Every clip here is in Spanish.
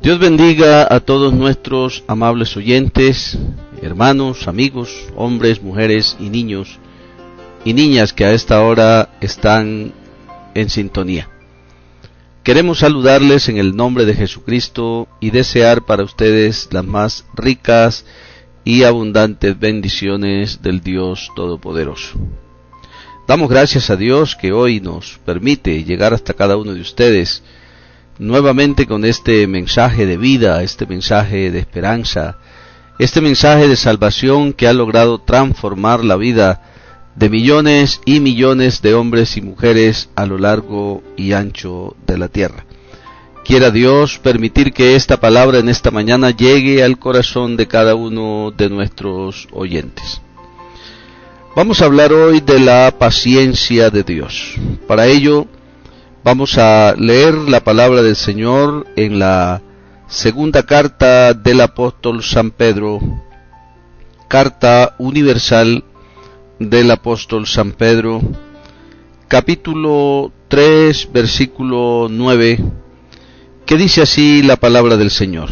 Dios bendiga a todos nuestros amables oyentes, hermanos, amigos, hombres, mujeres y niños y niñas que a esta hora están en sintonía. Queremos saludarles en el nombre de Jesucristo y desear para ustedes las más ricas y abundantes bendiciones del Dios Todopoderoso. Damos gracias a Dios que hoy nos permite llegar hasta cada uno de ustedes nuevamente con este mensaje de vida, este mensaje de esperanza, este mensaje de salvación que ha logrado transformar la vida de millones y millones de hombres y mujeres a lo largo y ancho de la tierra. Quiera Dios permitir que esta palabra en esta mañana llegue al corazón de cada uno de nuestros oyentes. Vamos a hablar hoy de la paciencia de Dios. Para ello, vamos a leer la palabra del Señor en la segunda carta del apóstol San Pedro, carta universal del apóstol San Pedro, capítulo 3, versículo 9, que dice así la palabra del Señor.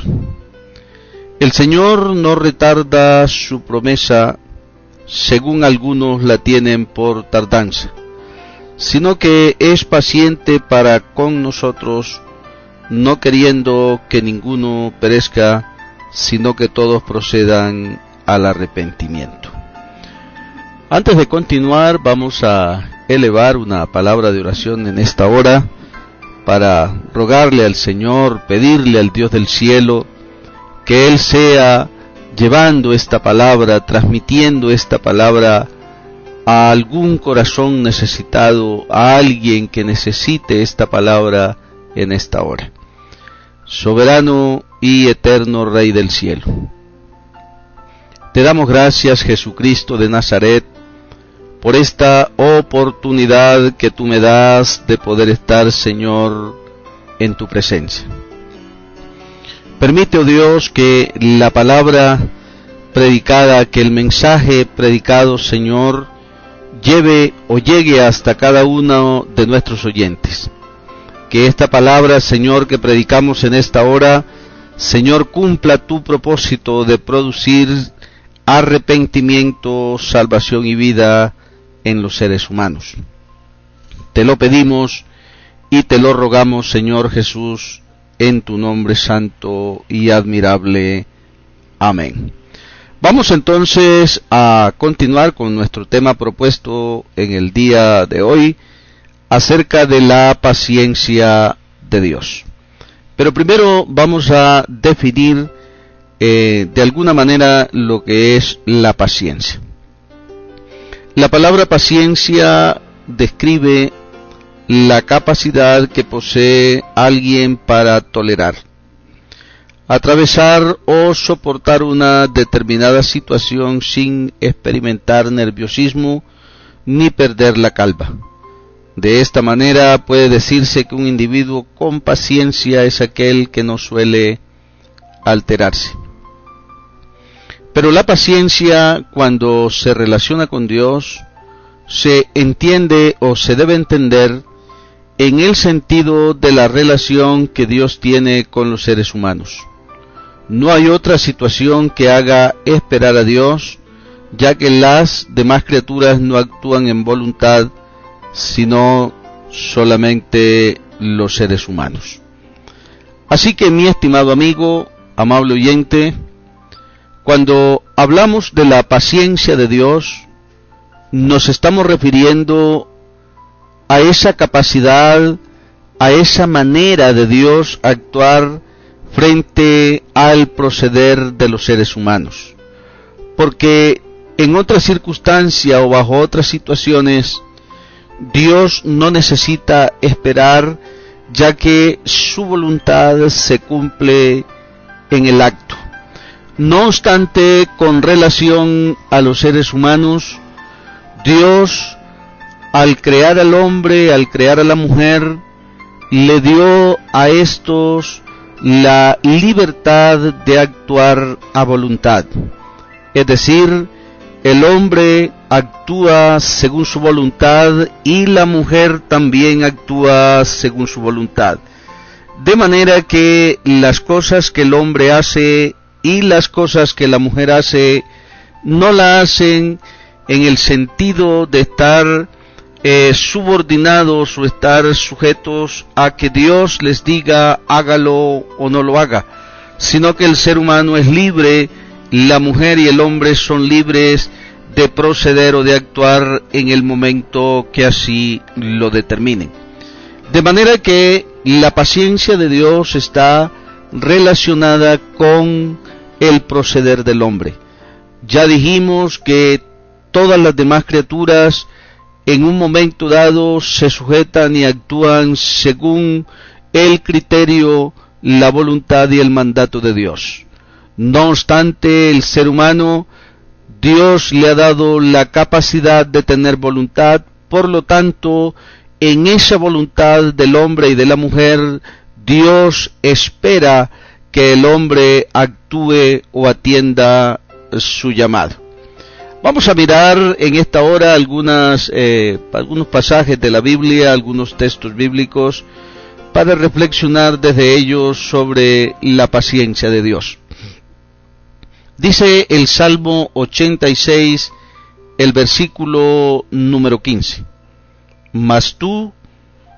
El Señor no retarda su promesa, según algunos la tienen por tardanza, sino que es paciente para con nosotros, no queriendo que ninguno perezca, sino que todos procedan al arrepentimiento. Antes de continuar, vamos a elevar una palabra de oración en esta hora para rogarle al Señor, pedirle al Dios del cielo que Él sea llevando esta palabra, transmitiendo esta palabra a algún corazón necesitado, a alguien que necesite esta palabra en esta hora. Soberano y eterno Rey del cielo, te damos gracias, Jesucristo de Nazaret, por esta oportunidad que tú me das de poder estar, Señor, en tu presencia. Permite, oh Dios, que la palabra predicada, que el mensaje predicado, Señor, llegue hasta cada uno de nuestros oyentes. Que esta palabra, Señor, que predicamos en esta hora, Señor, cumpla tu propósito de producir arrepentimiento, salvación y vida en los seres humanos. Te lo pedimos y te lo rogamos, Señor Jesús, en tu nombre santo y admirable. Amén. Vamos entonces a continuar con nuestro tema propuesto en el día de hoy acerca de la paciencia de Dios. Pero primero vamos a definir de alguna manera lo que es la paciencia. La palabra paciencia describe la capacidad que posee alguien para tolerar, atravesar o soportar una determinada situación sin experimentar nerviosismo ni perder la calma. De esta manera puede decirse que un individuo con paciencia es aquel que no suele alterarse. Pero la paciencia, cuando se relaciona con Dios, se entiende o se debe entender en el sentido de la relación que Dios tiene con los seres humanos. No hay otra situación que haga esperar a Dios, ya que las demás criaturas no actúan en voluntad, sino solamente los seres humanos. Así que, mi estimado amigo, amable oyente, cuando hablamos de la paciencia de Dios, nos estamos refiriendo a esa capacidad, a esa manera de Dios actuar frente al proceder de los seres humanos. Porque en otra circunstancia o bajo otras situaciones, Dios no necesita esperar, ya que su voluntad se cumple en el acto. No obstante, con relación a los seres humanos, Dios, al crear al hombre, al crear a la mujer, le dio a estos la libertad de actuar a voluntad. Es decir, el hombre actúa según su voluntad y la mujer también actúa según su voluntad. de manera que las cosas que el hombre hace y las cosas que la mujer hace no la hacen en el sentido de estar subordinados o estar sujetos a que Dios les diga hágalo o no lo haga, sino que el ser humano es libre, la mujer y el hombre son libres de proceder o de actuar en el momento que así lo determinen. De manera que la paciencia de Dios está relacionada con el proceder del hombre. Ya dijimos que todas las demás criaturas en un momento dado se sujetan y actúan según el criterio, la voluntad y el mandato de Dios. No obstante, el ser humano, Dios le ha dado la capacidad de tener voluntad, por lo tanto, en esa voluntad del hombre y de la mujer, Dios espera que el hombre actúe o atienda su llamado. Vamos a mirar en esta hora algunos pasajes de la Biblia, algunos textos bíblicos, para reflexionar desde ellos sobre la paciencia de Dios. Dice el Salmo 86, el versículo número 15. Mas tú,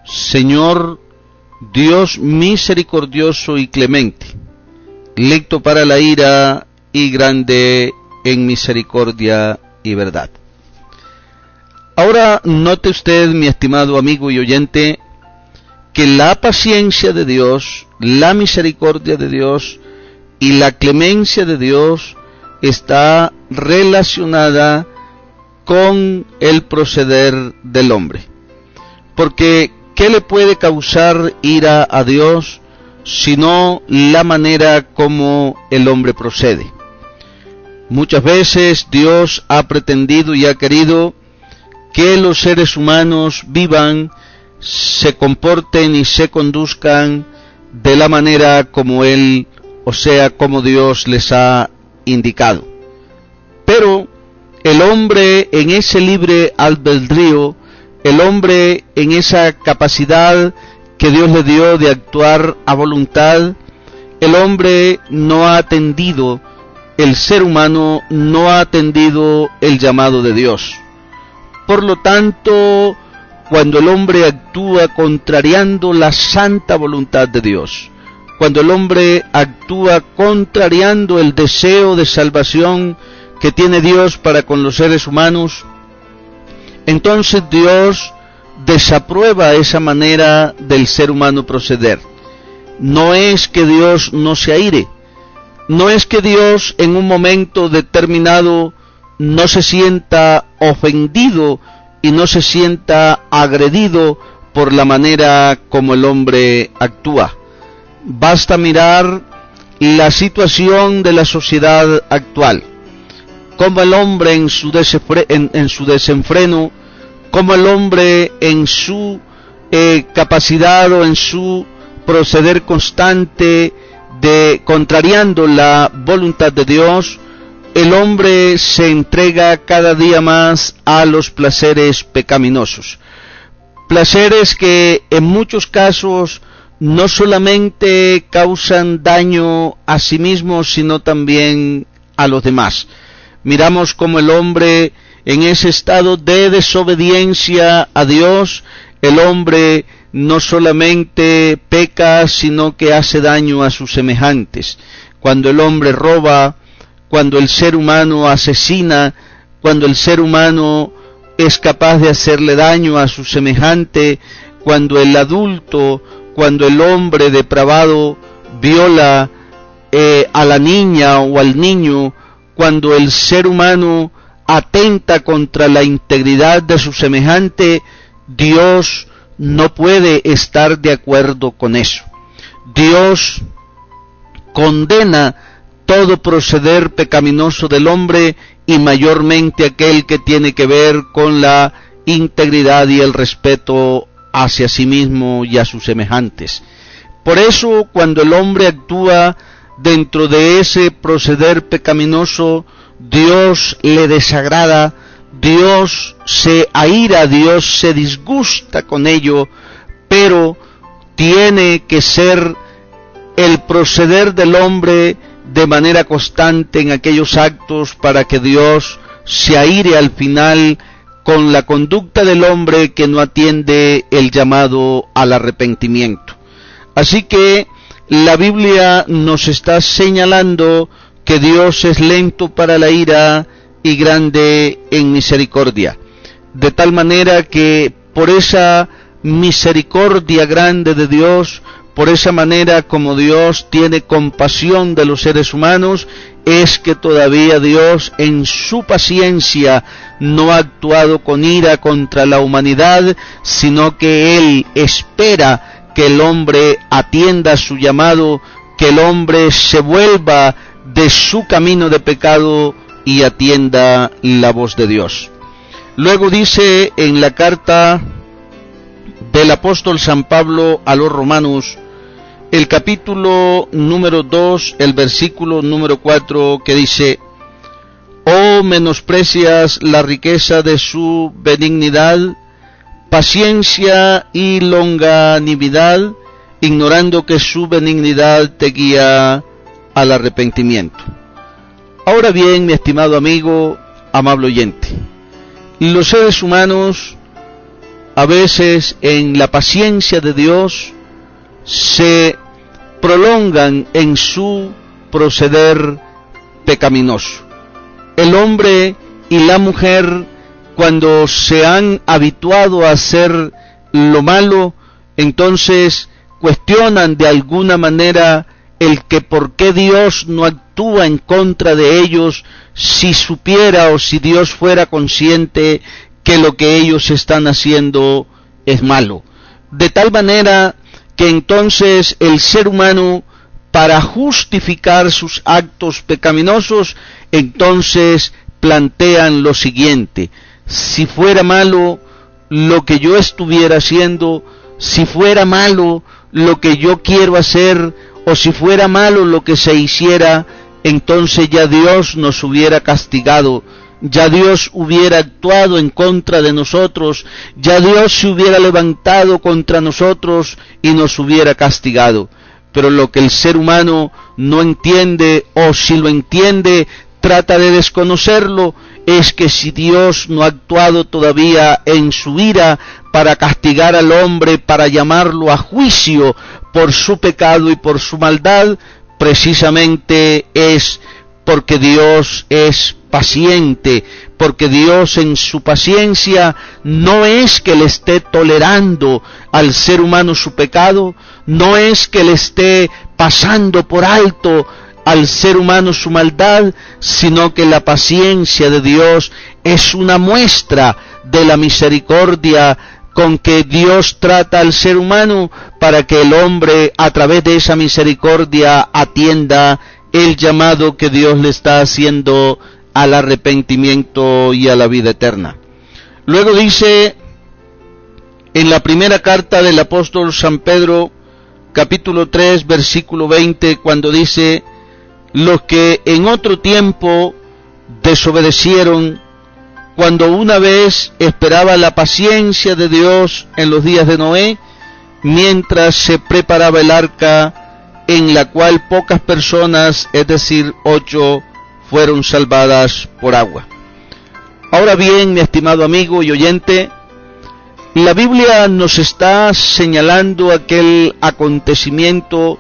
Señor, Dios misericordioso y clemente, lento para la ira y grande en misericordia y verdad. Ahora note usted, mi estimado amigo y oyente, que la paciencia de Dios, la misericordia de Dios y la clemencia de Dios está relacionada con el proceder del hombre. Porque, ¿qué le puede causar ira a Dios sino la manera como el hombre procede? Muchas veces Dios ha pretendido y ha querido que los seres humanos vivan, se comporten y se conduzcan de la manera como Él, o sea, como Dios les ha indicado. Pero el hombre en ese libre albedrío, el hombre en esa capacidad que Dios le dio de actuar a voluntad, el hombre no ha atendido, el ser humano no ha atendido el llamado de Dios. Por lo tanto, cuando el hombre actúa contrariando la santa voluntad de Dios, cuando el hombre actúa contrariando el deseo de salvación que tiene Dios para con los seres humanos, entonces Dios desaprueba esa manera del ser humano proceder. No es que Dios no se aire, no es que Dios en un momento determinado no se sienta ofendido y no se sienta agredido por la manera como el hombre actúa. Basta mirar la situación de la sociedad actual, como el hombre en su desenfreno, como el hombre en su capacidad o en su proceder constante de contrariando la voluntad de Dios, el hombre se entrega cada día más a los placeres pecaminosos. Placeres que en muchos casos no solamente causan daño a sí mismo, sino también a los demás. Miramos cómo el hombre en ese estado de desobediencia a Dios, el hombre no solamente peca, sino que hace daño a sus semejantes. Cuando el hombre roba, cuando el ser humano asesina, cuando el ser humano es capaz de hacerle daño a su semejante, cuando el adulto, cuando el hombre depravado viola a la niña o al niño, cuando el ser humano atenta contra la integridad de su semejante, Dios no puede estar de acuerdo con eso. Dios condena todo proceder pecaminoso del hombre y mayormente aquel que tiene que ver con la integridad y el respeto hacia sí mismo y a sus semejantes. Por eso, cuando el hombre actúa dentro de ese proceder pecaminoso, Dios le desagrada, Dios se aira, Dios se disgusta con ello, pero tiene que ser el proceder del hombre de manera constante en aquellos actos para que Dios se aire al final con la conducta del hombre que no atiende el llamado al arrepentimiento. Así que la Biblia nos está señalando que Dios es lento para la ira y grande en misericordia, de tal manera que por esa misericordia grande de Dios, por esa manera como Dios tiene compasión de los seres humanos, es que todavía Dios en su paciencia no ha actuado con ira contra la humanidad, sino que Él espera que el hombre atienda su llamado, que el hombre se vuelva de su camino de pecado y atienda la voz de Dios. Luego dice en la carta del apóstol San Pablo a los Romanos, el capítulo número 2, el versículo número 4, que dice: «Oh, menosprecias la riqueza de su benignidad, paciencia y longanimidad, ignorando que su benignidad te guía al arrepentimiento». Ahora bien, mi estimado amigo, amable oyente, los seres humanos a veces en la paciencia de Dios se prolongan en su proceder pecaminoso. El hombre y la mujer, cuando se han habituado a hacer lo malo, entonces cuestionan de alguna manera el que por qué Dios no actúa en contra de ellos si supiera o si Dios fuera consciente que lo que ellos están haciendo es malo. De tal manera que entonces el ser humano, para justificar sus actos pecaminosos, entonces plantean lo siguiente: si fuera malo lo que yo estuviera haciendo, si fuera malo lo que yo quiero hacer, o si fuera malo lo que se hiciera, entonces ya Dios nos hubiera castigado, ya Dios hubiera actuado en contra de nosotros, ya Dios se hubiera levantado contra nosotros y nos hubiera castigado. Pero lo que el ser humano no entiende, o si lo entiende, trata de desconocerlo, es que si Dios no ha actuado todavía en su ira para castigar al hombre, para llamarlo a juicio por su pecado y por su maldad, precisamente es porque Dios es paciente, porque Dios en su paciencia no es que le esté tolerando al ser humano su pecado, no es que le esté pasando por alto al ser humano su maldad, sino que la paciencia de Dios es una muestra de la misericordia con que Dios trata al ser humano, para que el hombre a través de esa misericordia atienda el llamado que Dios le está haciendo al arrepentimiento y a la vida eterna. Luego dice en la primera carta del apóstol San Pedro, capítulo 3, versículo 20, cuando dice: los que en otro tiempo desobedecieron, cuando una vez esperaba la paciencia de Dios en los días de Noé, mientras se preparaba el arca, en la cual pocas personas, es decir, 8, fueron salvadas por agua. Ahora bien, mi estimado amigo y oyente, la Biblia nos está señalando aquel acontecimiento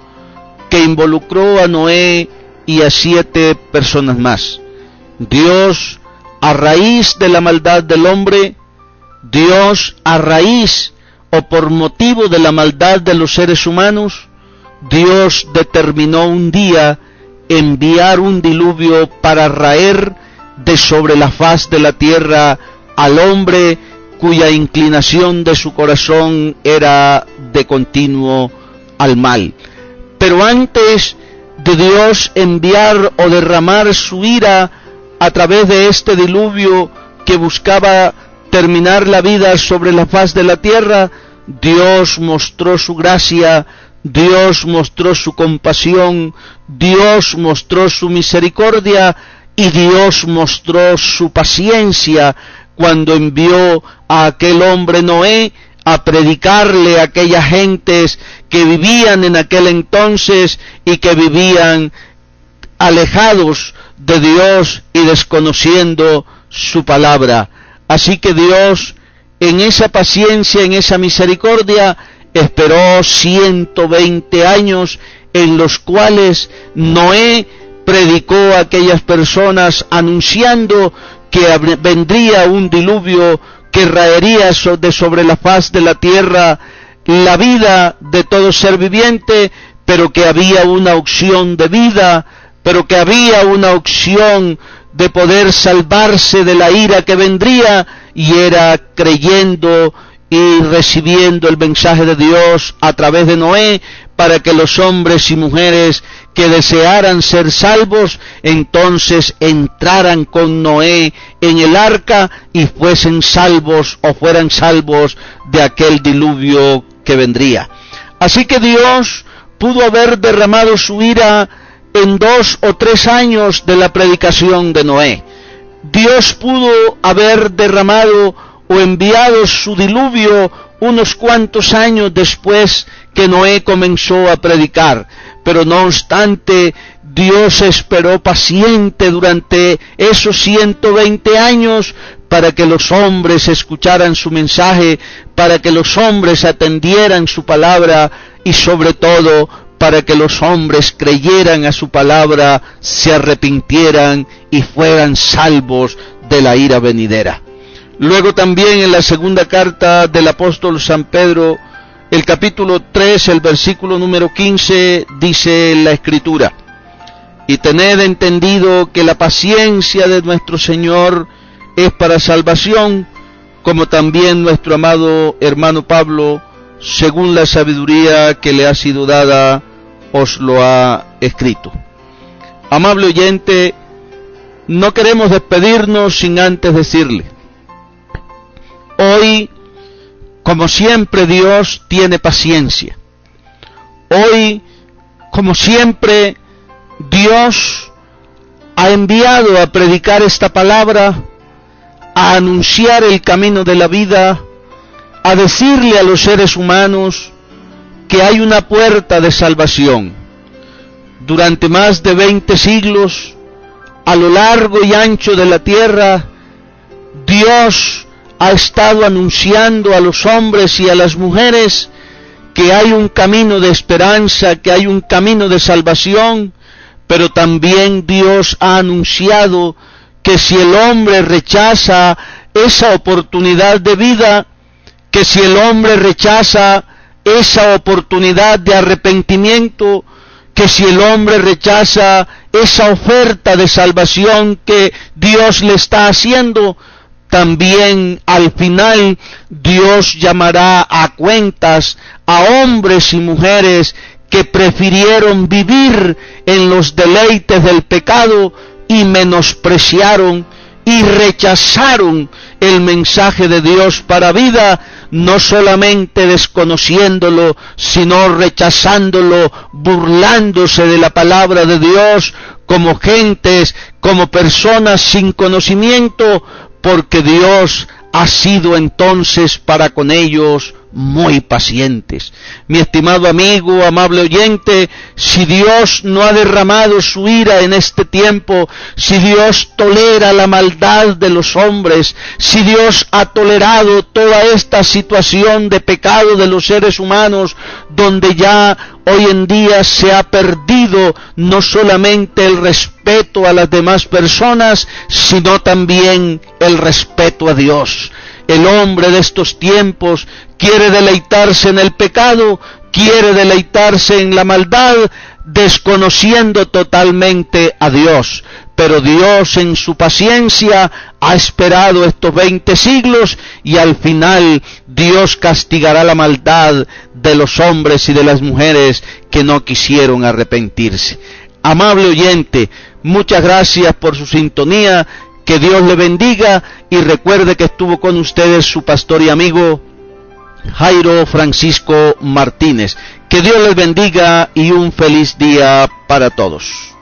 que involucró a Noé y a 7 personas más. Dios, a raíz de la maldad del hombre, Dios, a raíz o por motivo de la maldad de los seres humanos, Dios determinó un día enviar un diluvio para raer de sobre la faz de la tierra al hombre cuya inclinación de su corazón era de continuo al mal. Pero antes de Dios enviar o derramar su ira a través de este diluvio que buscaba terminar la vida sobre la faz de la tierra, Dios mostró su gracia, Dios mostró su compasión, Dios mostró su misericordia y Dios mostró su paciencia cuando envió a aquel hombre Noé a predicarle a aquellas gentes que vivían en aquel entonces y que vivían alejados de Dios y desconociendo su palabra. Así que Dios, en esa paciencia, en esa misericordia, esperó 120 años en los cuales Noé predicó a aquellas personas anunciando que vendría un diluvio que raería sobre la faz de la tierra la vida de todo ser viviente, pero que había una opción de vida, pero que había una opción de poder salvarse de la ira que vendría, y era creyendo y recibiendo el mensaje de Dios a través de Noé, para que los hombres y mujeres que desearan ser salvos, entonces entraran con Noé en el arca y fuesen salvos o fueran salvos de aquel diluvio que vendría. Así que Dios pudo haber derramado su ira en 2 o 3 años de la predicación de Noé. Dios pudo haber derramado o enviado su diluvio unos cuantos años después que Noé comenzó a predicar, pero no obstante, Dios esperó paciente durante esos 120 años para que los hombres escucharan su mensaje, para que los hombres atendieran su palabra y sobre todo para que los hombres creyeran a su palabra, se arrepintieran y fueran salvos de la ira venidera. Luego también en la segunda carta del apóstol San Pedro, el capítulo 3, el versículo número 15, dice la Escritura: y tened entendido que la paciencia de nuestro Señor es para salvación, como también nuestro amado hermano Pablo, según la sabiduría que le ha sido dada, os lo ha escrito. Amable oyente, no queremos despedirnos sin antes decirle: hoy, como siempre, Dios tiene paciencia. Hoy, como siempre, Dios ha enviado a predicar esta palabra, a anunciar el camino de la vida, a decirle a los seres humanos que hay una puerta de salvación. Durante más de 20 siglos, a lo largo y ancho de la tierra, Dios ha estado anunciando a los hombres y a las mujeres que hay un camino de esperanza, que hay un camino de salvación, pero también Dios ha anunciado que si el hombre rechaza esa oportunidad de vida, que si el hombre rechaza esa oportunidad de arrepentimiento, que si el hombre rechaza esa oferta de salvación que Dios le está haciendo, también al final Dios llamará a cuentas a hombres y mujeres que prefirieron vivir en los deleites del pecado y menospreciaron y rechazaron el mensaje de Dios para vida, no solamente desconociéndolo, sino rechazándolo, burlándose de la palabra de Dios, como gentes, como personas sin conocimiento, porque Dios ha sido entonces para con ellos muy pacientes. Mi estimado amigo, amable oyente, si Dios no ha derramado su ira en este tiempo, si Dios tolera la maldad de los hombres, si Dios ha tolerado toda esta situación de pecado de los seres humanos, donde ya hoy en día se ha perdido no solamente el respeto a las demás personas, sino también el respeto a Dios. El hombre de estos tiempos quiere deleitarse en el pecado, quiere deleitarse en la maldad, desconociendo totalmente a Dios. Pero Dios en su paciencia ha esperado estos 20 siglos y al final Dios castigará la maldad de los hombres y de las mujeres que no quisieron arrepentirse. Amable oyente, muchas gracias por su sintonía. Que Dios le bendiga y recuerde que estuvo con ustedes su pastor y amigo Jairo Francisco Martínez. Que Dios les bendiga y un feliz día para todos.